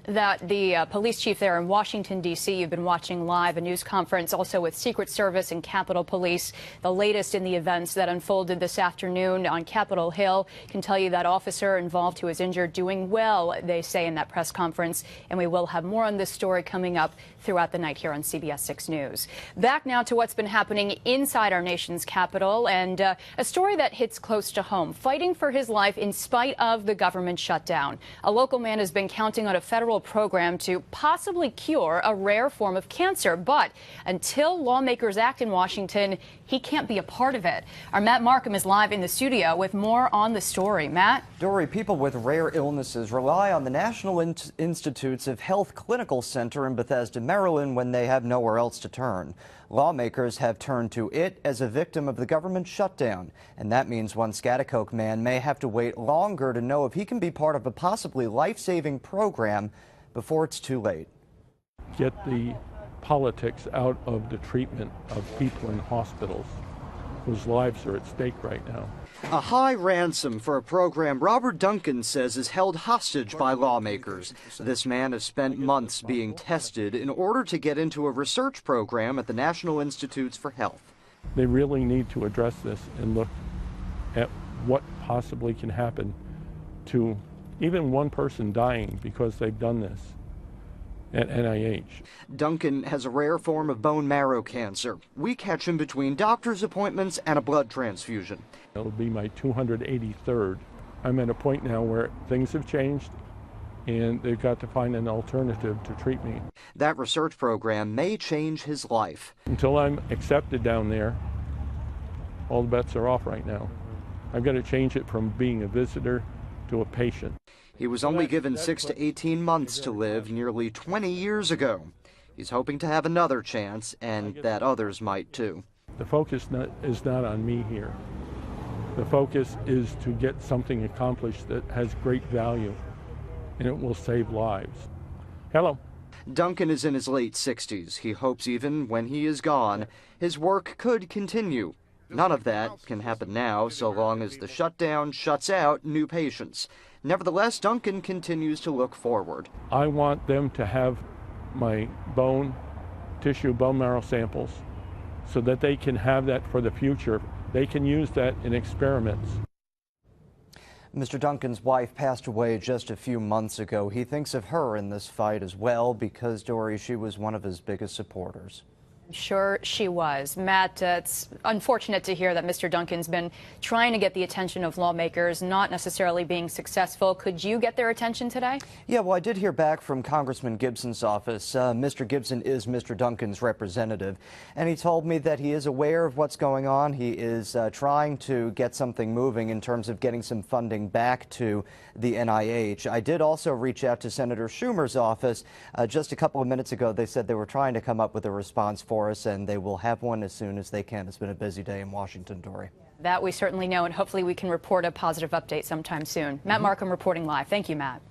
That the police chief there in Washington, D.C., you've been watching live a news conference also with Secret Service and Capitol Police. The latest in the events that unfolded this afternoon on Capitol Hill. Can tell you that officer involved who is injured doing well, they say in that press conference. And we will have more on this story coming up throughout the night here on CBS 6 News. Back now to what's been happening inside our nation's capital, and a story that hits close to home. Fighting for his life in spite of the government shutdown. A local man has been counting on a federal program to possibly cure a rare form of cancer, but until lawmakers act in Washington, he can't be a part of it. Our Matt Markham is live in the studio with more on the story. Matt? Dory, people with rare illnesses rely on the National Institutes of Health Clinical Center in Bethesda, Maryland, when they have nowhere else to turn. Lawmakers have turned to it as a victim of the government shutdown, and that means one Schaghticoke man may have to wait longer to know if he can be part of a possibly life-saving program before it's too late. Get the politics out of the treatment of people in hospitals whose lives are at stake right now. A high ransom for a program Duncan says is held hostage by lawmakers. This man has spent months being tested in order to get into a research program at the National Institutes for Health. They really need to address this and look at what possibly can happen to even one person dying because they've done this at NIH. Duncan has a rare form of bone marrow cancer. We catch him between doctor's appointments and a blood transfusion. It'll be my 283rd. I'm at a point now where things have changed and they've got to find an alternative to treat me. That research program may change his life. Until I'm accepted down there, all the bets are off right now. I've got to change it from being a visitor to a patient. He was only given 6 to 18 months to live nearly 20 years ago. He's hoping to have another chance, and that others might too. The focus is not on me here. The focus is to get something accomplished that has great value, and it will save lives. Hello. Duncan is in his late 60s. He hopes even when he is gone, his work could continue. None of that can happen now, so long as the shutdown shuts out new patients. Nevertheless, Duncan continues to look forward. I want them to have my bone marrow samples so that they can have that for the future. They can use that in experiments. Mr. Duncan's wife passed away just a few months ago. He thinks of her in this fight as well because, Dory, she was one of his biggest supporters. Sure she was. Matt, it's unfortunate to hear that Mr. Duncan's been trying to get the attention of lawmakers, not necessarily being successful. Could you get their attention today? Yeah, well, I did hear back from Congressman Gibson's office. Mr. Gibson is Mr. Duncan's representative, and he told me that he is aware of what's going on. He is trying to get something moving in terms of getting some funding back to the NIH. I did also reach out to Senator Schumer's office just a couple of minutes ago. They said they were trying to come up with a response for us, and they will have one as soon as they can. It's been a busy day in Washington, Dory. That we certainly know, and hopefully we can report a positive update sometime soon. Matt Markham reporting live. Thank you, Matt.